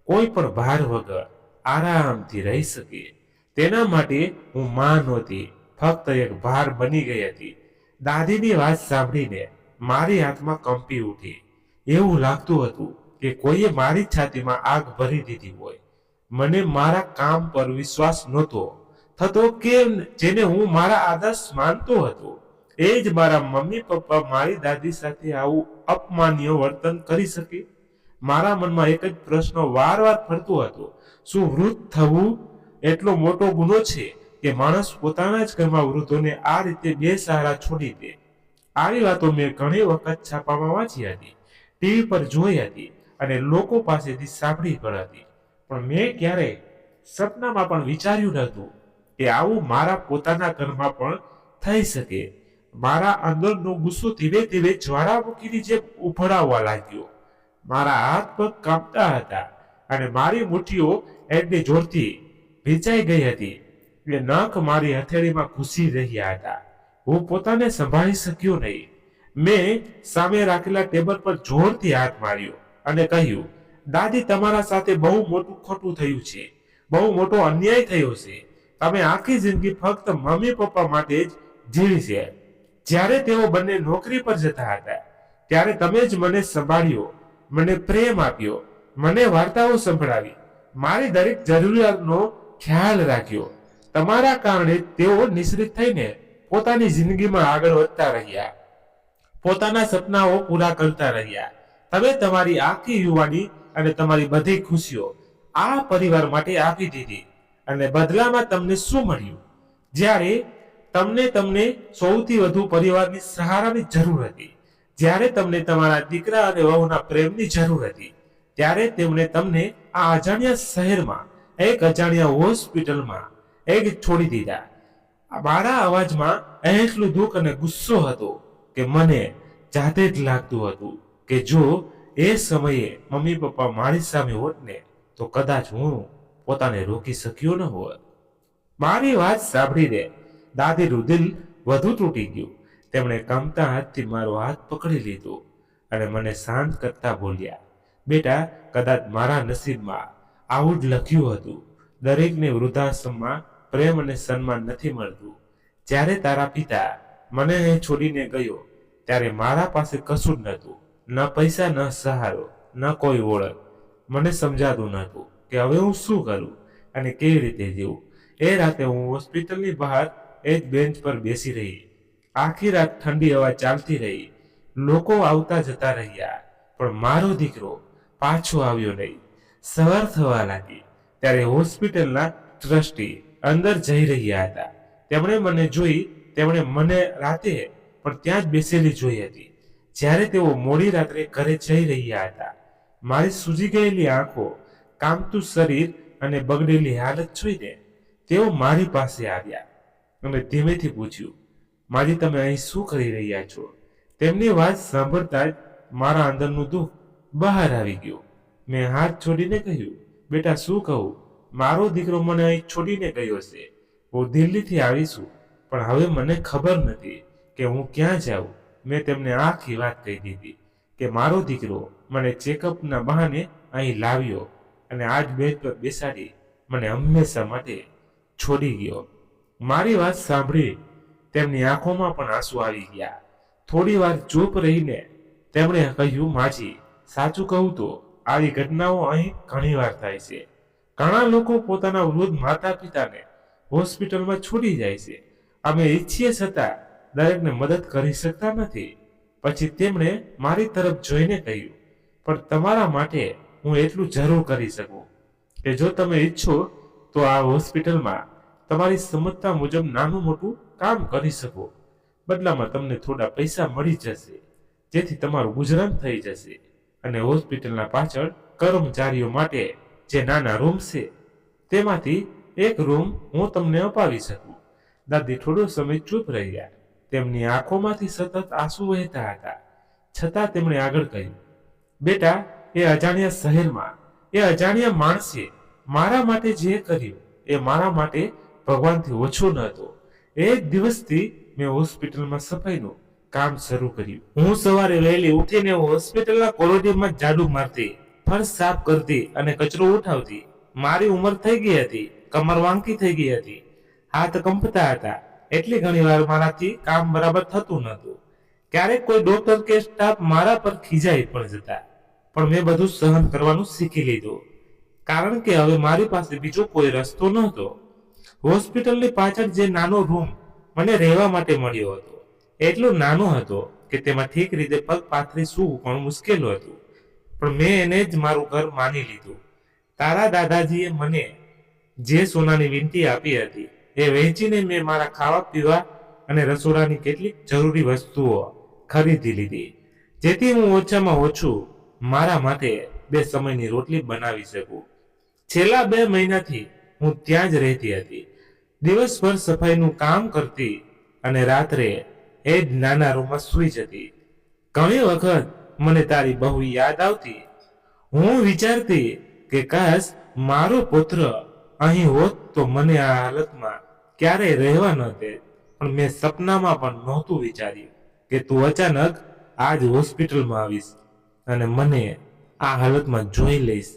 કોઈ પણ ભાર વગર આરામથી રહી શકે. તેના માટે હું માં નહોતી, ફક્ત એક ભાર બની ગઈ હતી. દાદીની વાત સાંભળીને મારી આત્મા કંપી ઉઠી. એવું લાગતું હતું કે કોઈએ મારી છાતીમાં આગ ભરી દીધી હોય. મને મારા કામ પર વિશ્વાસ નહોતો થતો કે જેને હું મારા આદર્શ માનતો હતો એ જ મારા મમ્મી પપ્પા મારી દાદી સાથે આવું અપમાનીય વર્તન કરી શકે. મારા મનમાં એક જ પ્રશ્ન વારવાર ફરતો હતો, શું વૃદ્ધ થવું એટલો મોટો ગુનો છે કે માણસ પોતાના જ ઘરમાં વૃદ્ધોને આ રીતે બેસહારા છોડી દે? આવી વાતો મેં ઘણી વખત છાપામાં વાંચી હતી, ટીવી પર જોઈ હતી અને લોકો પાસેથી સાંભળી પણ હતી, પણ મેં ક્યારેય સપનામાં પણ વિચાર્યું નહોતું કે આવું મારા પોતાના ઘરમાં પણ થઈ શકે. મારા અંદરનો ગુસ્સો ધીમે ધીમે જ્વાળામુખીની જેમ ઉભરાવવા લાગ્યો. મારા હાથ પગ કાંપતા હતા અને મારી મુઠ્ઠીઓ એટલી જોરથી ભીંચાઈ ગઈ હતી કે નખ મારી હથેળીમાં ઘૂસી રહ્યા હતા. હું પોતાને સંભાળી શક્યો નહીં. મેં સામે રાખેલા ટેબલ પર જોરથી હાથ માર્યો અને કહ્યું, દાદી, તમારા સાથે બહુ મોટું ખોટું થયું છે. બહુ મોટો અન્યાય થયો છે. તમે આખી જિંદગી ફક્ત મમ્મી પપ્પા માટે જ જીવી છે. જ્યારે તેઓ બંને નોકરી પર જતા હતા ત્યારે તમે જ મને સંભાળ્યો, મને પ્રેમ આપ્યો, મને વાર્તાઓ સંભળાવી, મારી દરેક જરૂરિયાતનો ખ્યાલ રાખ્યો. તમારા કારણે તેઓ નિશ્ચિત થઈને પોતાની જિંદગીમાં આગળ વધતા રહ્યા, પોતાના સપનાઓ પૂરા કરતા રહ્યા. તમે તમારી આખી યુવાની અને તમારી બધી ખુશીઓ આ પરિવાર માટે આપી દીધી અને બદલામાં તમને શું મળ્યું? જ્યારે તમને સૌથી વધુ પરિવારની સહારાની જરૂર હતી, જ્યારે તમને તમારા દીકરા અને વહુના પ્રેમની જરૂર હતી, ત્યારે તેમણે તમને આ અજાણ્યા શહેરમાં, એક અજાણ્યા હોસ્પિટલમાં એક છોડી દીધા. મારા અવાજમાં એટલું દુઃખ અને ગુસ્સો હતો કે મને જાતે જ લાગતું હતું કે જો એ સમયે મમ્મી પપ્પા મારી સામે હોત ને તો કદાચ હું પોતાને રોકી શક્યો ન હોત. મારી વાત સાંભળીને દાદીનું દિલ વધુ તૂટી ગયું. તેમણે કંપતા હાથથી મારો હાથ પકડી લીધો અને મને શાંત કરતા બોલ્યા, બેટા, કદાચ મારા નસીબમાં આવું જ લખ્યું હતું. દરેકને વૃદ્ધાશ્રમમાં પ્રેમ અને સન્માન નથી મળતું. જ્યારે તારા પિતા મને અહીં છોડીને ગયો ત્યારે મારા પાસે કશું જ નહોતું, ન પૈસા, ન સહારો, ન કોઈ ઓળખ. મને સમજાતું નહોતું કે હવે હું શું કરું અને કેવી રીતે જીવું. એ રાતે હું હોસ્પિટલની બહાર એ જ બેન્ચ પર બેસી રહી. આખી રાત ઠંડી હવા ચાલતી રહી. લોકો આવતા જતા રહ્યા, પણ મારો દીકરો પાછો આવ્યો નહીં. સવાર થવા લાગી ત્યારે હોસ્પિટલના ટ્રસ્ટી અંદર જઈ રહ્યા હતા. તેમણે મને જોઈ. તેમણે મને રાતે પણ ત્યાં જ બેસેલી જોઈ હતી. જ્યારે તેઓ મોડી રાત્રે ઘરે જઈ રહ્યા હતા, મારી સૂજી ગયેલી આંખો, કામતું શરીર અને બગડેલી હાલત જોઈને તેઓ મારી પાસે આવ્યા અને ધીમેથી પૂછ્યું, માજી, તમે અહીં શું કરી રહ્યા છો? તેમની વાત સાંભળતા જ મારા અંદરનું દુઃખ બહાર આવી ગયું. મેં હાથ છોડીને કહ્યું, બેટા, શું કહું? મારો દીકરો મને અહીં છોડીને ગયો છે. હું દિલ્હીથી આવી છું, પણ હવે મને ખબર નથી કે હું ક્યાં જાઉં. મેં તેમને આખી વાત કહી દીધી કે મારો દીકરો મને ચેકઅપના બહાને અહીં લાવ્યો અને આજ બેડ પર બેસાડી મને હંમેશા માટે છોડી ગયો. મારી વાત સાંભળી તેમની આંખોમાં પણ આંસુ આવી ગયા. થોડી વાર ચૂપ રહીને તેમણે કહ્યું, માજી, સાચું કહું તો આવી ઘટનાઓ અહીં ઘણી વાર થાય છે. ઘણા લોકો પોતાના વૃદ્ધ માતા પિતાને હોસ્પિટલમાં છોડી જાય છે. અમે ઈચ્છીએ છતાં દરેકને મદદ કરી શકતા નથી. પછી તેમણે મારી તરફ જોઈને કહ્યું, પણ તમારા માટે હું એટલું જરૂર કરી શકું કે જો તમે ઈચ્છો તો આ હોસ્પિટલમાં તમારી ક્ષમતા મુજબ નાનું મોટું કામ કરી શકો. બદલામાં તમને થોડા પૈસા મળી જશે, જેથી તમારું ગુજરાન થઈ જશે અને હોસ્પિટલના પાછળ કર્મચારીઓ માટે જે નાના રૂમ છે તેમાંથી એક રૂમ હું તમને અપાવી શકું. દાદી થોડો સમય ચૂપ રહ્યા. તેમની આંખોમાંથી સતત આંસુ વહેતા હતા. છતાં તેમણે આગળ કહ્યું, બેટા, એ અજાણ્યા શહેરમાં એ અજાણ્યા માણસે મારા માટે જે કર્યું એ મારા માટે ભગવાનથી ઓછો ન હતો. એક દિવસથી મેં હોસ્પિટલમાં સફાઈનું કામ શરૂ કર્યું. હું સવારે વહેલી ઉઠીને હોસ્પિટલના કોરિડોરમાં ઝાડુ મારતી, ફર્શ સાફ કરતી અને કચરો ઉઠાવતી. મારી ઉંમર થઈ ગઈ હતી, કમર વાંકી થઈ ગઈ હતી, હાથ કંપતા હતા. એટલી ઘણી વાર મારાથી કામ બરાબર થતું નહોતું. ક્યારેક કોઈ ડોક્ટર કે સ્ટાફ મારા પર ખીજાઈ પણ જતા, પણ મેં બધું સહન કરવાનું શીખી લીધું, કારણ કે હવે મારી પાસે બીજો કોઈ રસ્તો નહોતો. હોસ્પિટલની પાછળ જે નાનો રૂમ મને રહેવા માટે મળ્યો હતો, એટલો નાનો હતો કે તેમાં ઠીક રીતે પગ પાથરી સૂવું પણ મુશ્કેલ હતું, પણ મેં એને જ મારું ઘર માની લીધું. તારા દાદાજીએ મને જે સોનાની વીંટી આપી હતી એ વહેંચીને મેં મારા ખાવા પીવા અને રસોડાની કેટલીક જરૂરી વસ્તુઓ ખરીદી લીધી, જેથી હું ઓછામાં ઓછું મારા માટે 2 સમયની રોટલી બનાવી શકું. છેલ્લા 2 મહિનાથી હું ત્યાં જ રહેતી હતી. દિવસભર સફાઈનું કામ કરતી અને રાત્રે એ જ નાના રૂમમાં સૂઈ જતી. ઘણી વખત મને તારી બહુ યાદ આવતી. હું વિચારતી કે કાશ મારો પુત્ર અહીં હોત તો મને આ હાલતમાં ક્યારેય રહેવા ન દે. પણ મેં સપનામાં પણ નહોતું વિચાર્યું કે તું અચાનક આજ હોસ્પિટલમાં આવીશ અને મને આ હાલતમાં જોઈ લઈશ.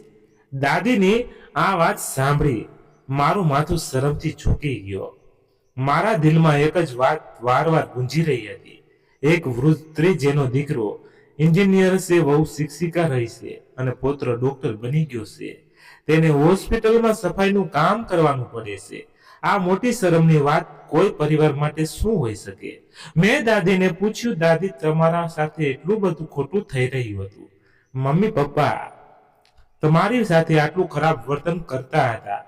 દાદીની આ વાત સાંભળી મારું માથું શરમથી ઝૂકી ગયો. મારા દિલમાં એક જ વાત વારવાર ગુંજી રહી હતી. એક વૃદ્ધ સ્ત્રી જેનો દીકરો એન્જિનિયર છે, વહુ શિક્ષિકા રહી છે અને પુત્ર ડોક્ટર બની ગયો છે, તેને હોસ્પિટલમાં સફાઈનું કામ કરવાનું પડે છે. આ મોટી શરમની વાત કોઈ પરિવાર માટે શું હોઈ શકે? મેં દાદીને પૂછ્યું, દાદી, તમારા સાથે એટલું બધું ખોટું થઈ રહ્યું હતું. મમ્મી પપ્પા તમારી સાથે આટલું ખરાબ વર્તન કરતા હતા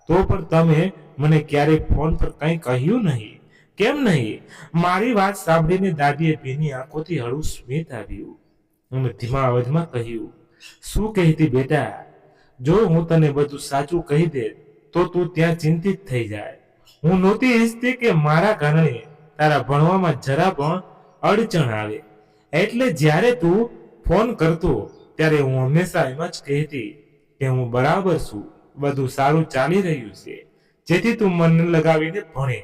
તો પણ તમે મને ક્યારેય ફોન પર કંઈ કહ્યું નહીં. કેમ નહીં? મારી વાત સાંભળીને દાદીએ ભીની આંખોથી હળવું સ્મિત આવ્યું અને ધીમા અવાજમાં કહ્યું, શું કહેતી બેટા? જો હું તને બધું સાચું કહી દે તો તું ત્યાં ચિંતિત થઈ જાય. હું નહોતી ઈચ્છતી કે મારા કારણે તારા ભણવામાં જરા પણ અડચણ આવે. એટલે જ્યારે તું ફોન કરતો ત્યારે હું હંમેશા એમ જ કહેતી કે હું બરાબર છું, બધું સારું ચાલી રહ્યું છે, જેથી તું મન લગાવીને ભણે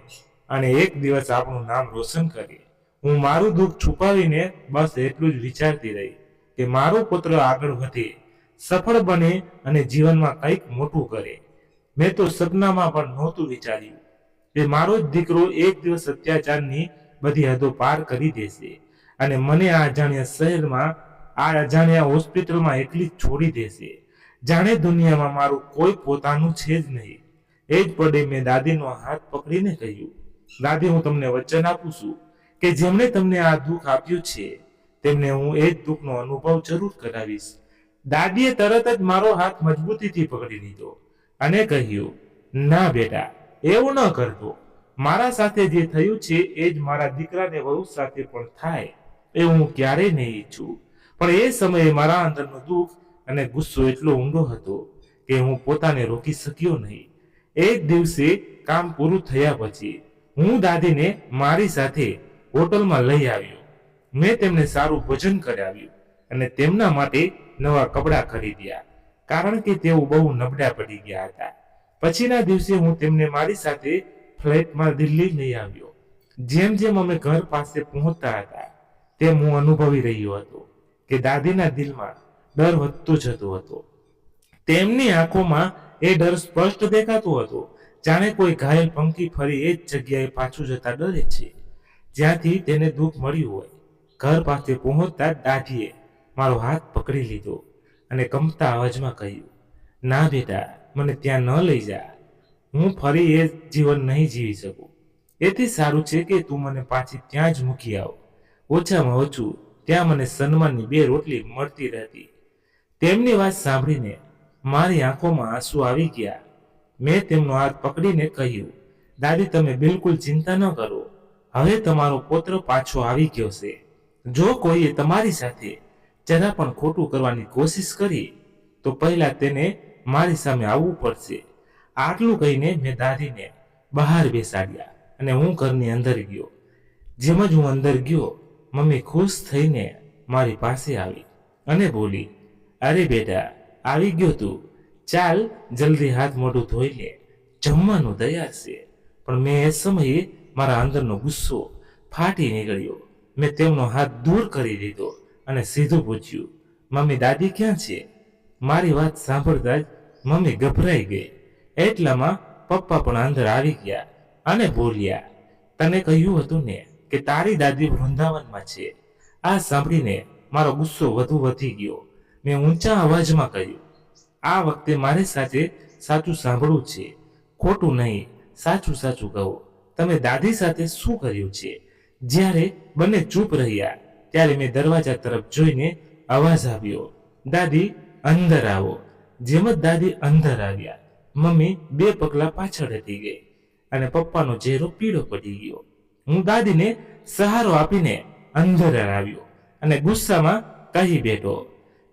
અને એક દિવસ આપણું નામ રોશન કરે. હું મારું દુઃખ છુપાવીને બસ એટલું જ વિચારતી રહી કે મારો પુત્ર આગળ વધે, સફળ બને અને જીવનમાં કંઈક મોટું કરે. મેં તો સપનામાં પણ નહોતું વિચાર્યું કે મારો જ દીકરો એક દિવસ અત્યાચારની બધી હદો પાર કરી દેશે અને મને આ અજાણ્યા શહેરમાં, આ અજાણ્યા હોસ્પિટલમાં એકલી છોડી દેશે. જાણે દુનિયામાં મારું કોઈ પોતાનું છે જ નહીં. એ જ પડે મેં દાદીનો હાથ પકડીને કહ્યું, દાદી, હું તમને વચન આપું છું કે જેમણે તમને આ દુઃખ આપ્યું છે તેમને હું એ જ દુઃખનો અનુભવ જરૂર કરાવીશ. દાદીએ તરત જ મારો હાથ મજબૂતીથી પકડી લીધો અને કહ્યું, ના બેટા, એવું ન કરતો. મારા સાથે જે થયું છે એ જ મારા દીકરાને વહુ સાથે પણ થાય એ હું ક્યારેય નહીં ઈચ્છું. પણ એ સમયે મારા અંદરનો દુઃખ અને ગુસ્સો એટલો ઊંડો હતો કે હું પોતાને રોકી શક્યો નહીં. એક દિવસે કામ પૂરું થયા પછી હું દાદીને મારી સાથે હોટલમાં લઈ આવ્યો. મેં તેમને સારું ભોજન કરાવ્યું અને તેમના માટે નવા કપડાં ખરીદ્યા, કારણ કે તેઓ બહુ નબળા પડી ગયા હતા. પછીના દિવસે હું તેમને મારી સાથે ફ્લાઇટમાં દિલ્હી લઈ આવ્યો. જેમ જેમ અમે ઘર પાસે પહોંચતા હતા તેમ હું અનુભવી રહ્યો હતો કે દાદીના દિલમાં ડર વધતો જતો હતો. તેમની આંખોમાં એ ડર સ્પષ્ટ દેખાતો હતો, જાણે કોઈ ઘાયલ પંખી ફરી એ જ જગ્યાએ પાછું જતા ડરે છે જ્યાંથી તેને દુઃખ મળ્યું હોય. ઘર પાસે પહોંચતા દાદીએ મારો હાથ પકડી લીધો અને કંપતા અવાજમાં કહ્યું, ના બેટા, મને ત્યાં ન લઈ જા. હું ફરી એ જીવન નહીં જીવી શકું. એથી સારું છે કે તું મને પાછી ત્યાં જ મૂકી આવ. ઓછામાં ઓછું ત્યાં મને સન્માનની 2 રોટલી મળતી રહેતી. તેમની વાત સાંભળીને મારી આંખોમાં આંસુ આવી ગયા. મેં તેમનો હાથ પકડીને કહ્યું, દાદી, તમે બિલકુલ ચિંતા ન કરો. હવે તમારો પુત્ર પાછો આવી ગયો છે. જો કોઈએ તમારી સાથે જરા પણ ખોટું કરવાની કોશિશ કરી તો પહેલા તેને મારી સામે આવવું પડશે. આટલું કહીને મેં દાદીને બહાર બેસાડ્યા અને હું ઘરની અંદર ગયો. જેમ જ હું અંદર ગયો, મમ્મી ખુશ થઈને મારી પાસે આવી અને બોલી, અરે બેટા, આવી ગયો તું, ચાલ જલ્દી હાથ મોઢું ધોઈ લે, જમવાનું તૈયાર છે. પણ મેં એ સમયે મારા અંદરનો ગુસ્સો ફાટી નીકળ્યો. મેં તેમનો હાથ દૂર કરી દીધો અને સીધું પૂછ્યું, મમ્મી, દાદી ક્યાં છે? મારી વાત સાંભળતા જ મમ્મી ગભરાઈ ગઈ. એટલામાં પપ્પા પણ અંદર આવી ગયા અને બોલ્યા, તને કહ્યું હતું ને કે તારી દાદી વૃંદાવનમાં છે. આ સાંભળીને મારો ગુસ્સો વધુ વધી ગયો. મેં ઊંચા અવાજમાં કહ્યું, આ વખતે મારી સાથે સાચું સાંભળવું છે, ખોટું નહીં. સાચું સાચું કહો, તમે દાદી સાથે શું કર્યું છે? જ્યારે બંને ચૂપ રહ્યા ત્યારે મેં દરવાજા તરફ જોઈને અવાજ આવ્યો, દાદી, અંદર આવો. જેમ જ દાદી અંદર આવ્યા, મમ્મી 2 પગલા પાછળ હટી ગઈ અને પપ્પાનો ચહેરો પીળો પડી ગયો. હું દાદીને સહારો આપીને અંદર આવ્યો અને ગુસ્સામાં કહી બેઠો,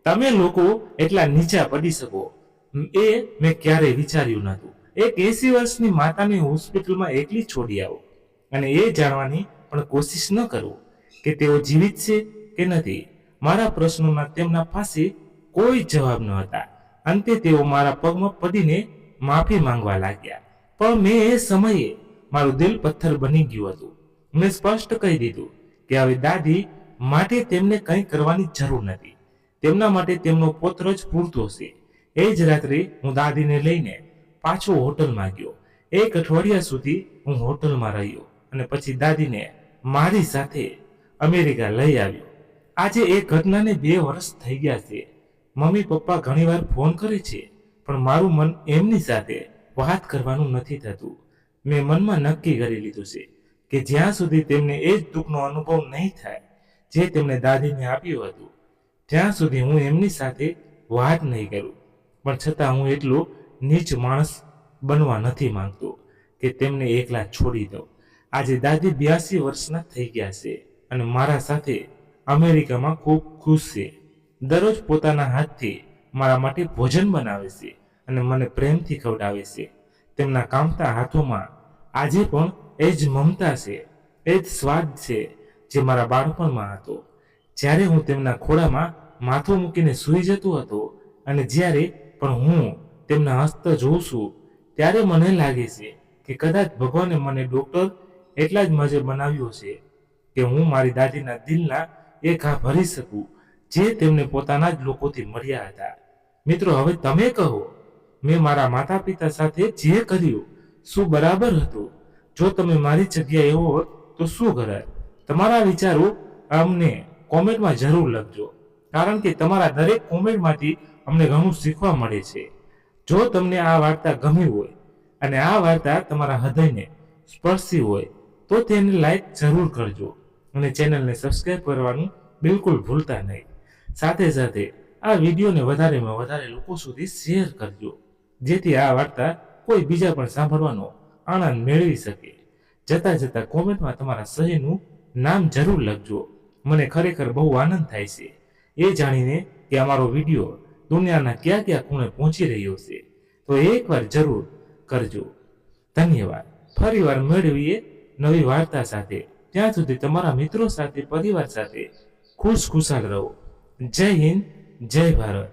તમે લોકો એટલા નીચા પડી શકો એ મેં ક્યારેય વિચાર્યું નહોતું. એક 80 વર્ષની માતાને હોસ્પિટલમાં એકલી છોડી આવો અને એ જાણવાની પણ કોશિશ ન કરું કે તેઓ જીવિત છે કે નથી. મારા પ્રશ્નોના તેમના પાસે કોઈ જવાબ ન હતા. અંતે તેઓ મારા પગમાં પડીને માફી માંગવા લાગ્યા. પણ મેં એ સમયે મારું દિલ પથ્થર બની ગયું હતું. મેં સ્પષ્ટ કહી દીધું કે હવે દાદી માટે તેમને કંઈ કરવાની જરૂર નથી. તેમના માટે તેમનો પુત્ર જ પૂરતો છે. એ જ રાત્રે હું દાદીને લઈને પાછો હોટલમાં ગયો. 1 અઠવાડિયા સુધી હું હોટલમાં રહ્યો અને પછી દાદીને મારી સાથે અમેરિકા લઈ આવ્યો. આજે એ ઘટનાને 2 વર્ષ થઈ ગયા છે. મમ્મી પપ્પા ઘણીવાર ફોન કરે છે, પણ મારું મન એમની સાથે વાત કરવાનું નથી થતું. મેં મનમાં નક્કી કરી લીધું છે કે જ્યાં સુધી તેમને એ જ દુઃખનો અનુભવ નહીં થાય જે તેમણે દાદીને આપ્યું હતું, ત્યાં સુધી હું એમની સાથે વાત નહીં કરું. પણ છતાં હું એટલો નીચ માણસ બનવા નથી માંગતો કે તેમને એકલા છોડી દઉં. આજે દાદી 82 વર્ષના થઈ ગયા છે અને મારા સાથે અમેરિકામાં ખૂબ ખુશ છે. દરરોજ પોતાના હાથથી મારા માટે ભોજન બનાવે છે અને મને પ્રેમથી ખવડાવે છે. તેમના કામતા હાથોમાં આજે પણ એ જ મમતા છે, એ જ સ્વાદ છે જે મારા બાળપણમાં હતો. જ્યારે હું તેમના ખોળામાં માથું મૂકીને સૂઈ જતો હતો અને જ્યારે પણ હું તેમના હસ્ત જોઉં છું, ત્યારે મને લાગે છે કે કદાચ ભગવાને મને ડૉક્ટર એટલા જ મજે બનાવ્યો છે કે હું મારી દાદીના દિલના એ ઘા ભરી શકું જે તેમને પોતાના જ લોકોથી મળ્યા હતા. મિત્રો, હવે તમે કહો, મેં મારા માતા પિતા સાથે જે કર્યું શું બરાબર હતું? જો તમે મારી જગ્યાએ હોત તો શું કરત? તમારા વિચારો અમને કોમેન્ટમાં જરૂર લખજો, કારણ કે તમારા દરેક કોમેન્ટમાંથી અમને ઘણું શીખવા મળે છે. જો તમને આ વાર્તા ગમી હોય અને આ વાર્તા તમારા હૃદયને સ્પર્શી હોય તો તેને લાઈક જરૂર કરજો અને ચેનલને સબસ્ક્રાઈબ કરવાનું બિલકુલ ભૂલતા નહીં. સાથે સાથે આ વિડીયોને વધારેમાં વધારે લોકો સુધી શેર કરજો, જેથી આ વાર્તા કોઈ બીજા પણ સાંભળવાનો આનંદ મેળવી શકે. જતાં જતાં કોમેન્ટમાં તમારા શહેરનું નામ જરૂર લખજો. મને ખરેખર બહુ આનંદ થાય છે એ જાણીને કે અમારો વિડીયો દુનિયાના ક્યાં ક્યાં ખૂણે પહોંચી રહ્યો છે. તો એકવાર જરૂર કરજો. ધન્યવાદ. ફરીવાર મેળવીએ નવી વાર્તા સાથે. ત્યાં સુધી તમારા મિત્રો સાથે, પરિવાર સાથે ખુશખુશાલ રહો. જય હિન્દ, જય ભારત.